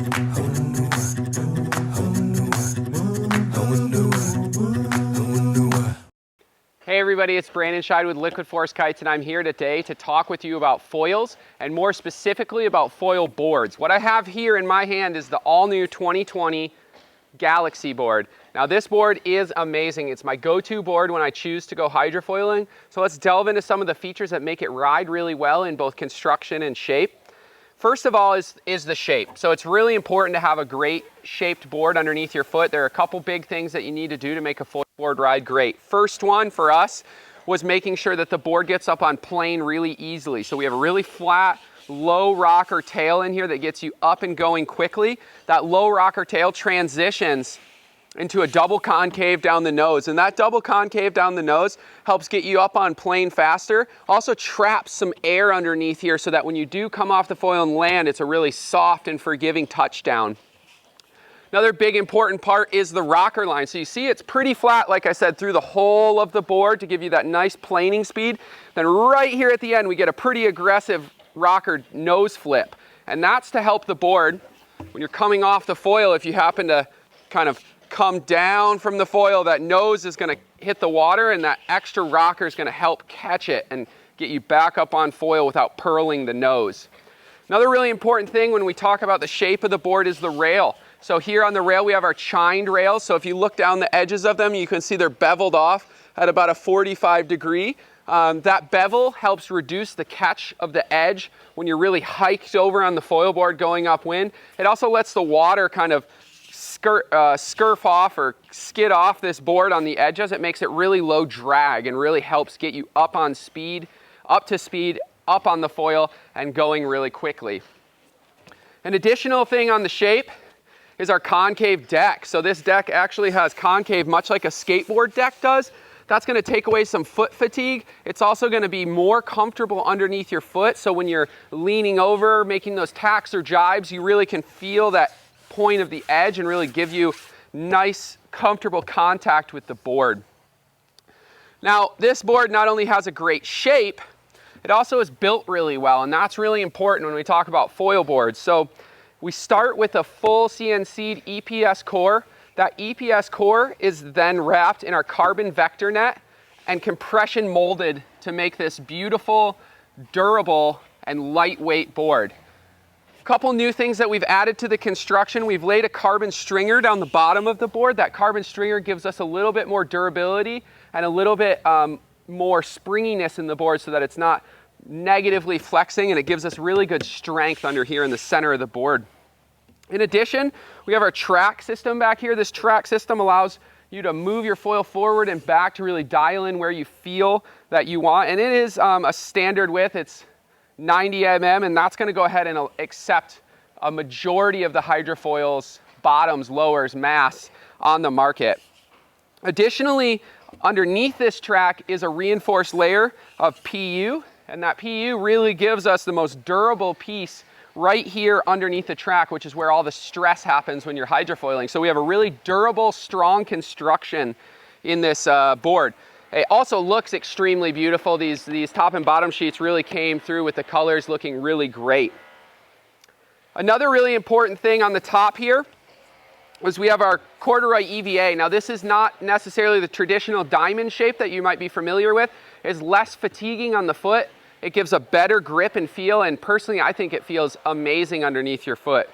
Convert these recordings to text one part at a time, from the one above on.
Hey everybody, it's Brandon Scheid with Liquid Force Kites, and I'm here today to talk with you about foils, and more specifically about foil boards. What I have here in my hand is the all-new 2020 Galaxy board. Now this board is amazing. It's my go-to board when I choose to go hydrofoiling. So let's delve into some of the features that make it ride really well in both construction and shape. First of all is the shape. So it's really important to have a great shaped board underneath your foot. There are a couple big things that you need to do to make a foil board ride great. First one for us was making sure that the board gets up on plane really easily. So we have a really flat, low rocker tail in here that gets you up and going quickly. That low rocker tail transitions into a double concave down the nose, and that double concave down the nose helps get you up on plane faster. Also traps some air underneath here so that when you do come off the foil and land, it's a really soft and forgiving touchdown. Another big important part is the rocker line. So you see it's pretty flat, like I said, through the whole of the board to give you that nice planing speed. Then right here at the end, we get a pretty aggressive rocker nose flip. And that's to help the board, when you're coming off the foil, if you happen to kind of come down from the foil, that nose is going to hit the water, and that extra rocker is going to help catch it and get you back up on foil without purling the nose. Another really important thing when we talk about the shape of the board is the rail. So here on the rail we have our chined rails. So if you look down the edges of them, you can see they're beveled off at about a 45 degree. That bevel helps reduce the catch of the edge when you're really hiked over on the foil board going upwind. It also lets the water kind of scurf off or skid off this board on the edges. It makes it really low drag and really helps get you up to speed, up on the foil and going really quickly. An additional thing on the shape is our concave deck. So this deck actually has concave, much like a skateboard deck does. That's going to take away some foot fatigue. It's also going to be more comfortable underneath your foot. So when you're leaning over, making those tacks or jibes, you really can feel that point of the edge and really give you nice, comfortable contact with the board. Now, this board not only has a great shape, it also is built really well, and that's really important when we talk about foil boards. So we start with a full CNC'd EPS core. That EPS core is then wrapped in our carbon vector net and compression molded to make this beautiful, durable, and lightweight board. Couple new things that we've added to the construction. We've laid a carbon stringer down the bottom of the board. That carbon stringer gives us a little bit more durability and a little bit more springiness in the board so that it's not negatively flexing, and it gives us really good strength under here in the center of the board. In addition, we have our track system back here. This track system allows you to move your foil forward and back to really dial in where you feel that you want. And it is a standard width. It's 90 mm, and that's going to go ahead and accept a majority of the hydrofoils, bottoms, lowers, mass on the market. Additionally, underneath this track is a reinforced layer of PU, and that PU really gives us the most durable piece right here underneath the track, which is where all the stress happens when you're hydrofoiling. So we have a really durable, strong construction in this board. It also looks extremely beautiful. These top and bottom sheets really came through with the colors looking really great. Another really important thing on the top here is we have our corduroy EVA. Now this is not necessarily the traditional diamond shape that you might be familiar with. It's less fatiguing on the foot. It gives a better grip and feel, and personally I think it feels amazing underneath your foot.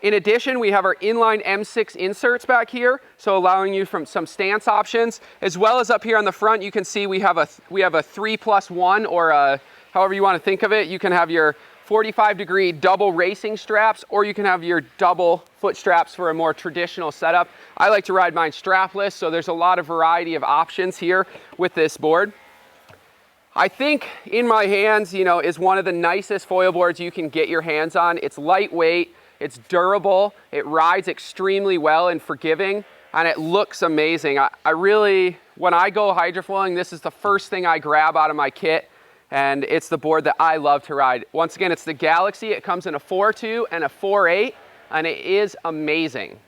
In addition, we have our inline M6 inserts back here, so allowing you from some stance options, as well as up here on the front, you can see we have a 3+1, or however you want to think of it. You can have your 45-degree double racing straps, or you can have your double foot straps for a more traditional setup. I like to ride mine strapless, so there's a lot of variety of options here with this board. I think in my hands, is one of the nicest foil boards you can get your hands on. It's lightweight. It's durable, it rides extremely well and forgiving, and it looks amazing. I really, when I go hydrofoiling, this is the first thing I grab out of my kit, and it's the board that I love to ride. Once again, it's the Galaxy. It comes in a 4.2 and a 4.8, and it is amazing.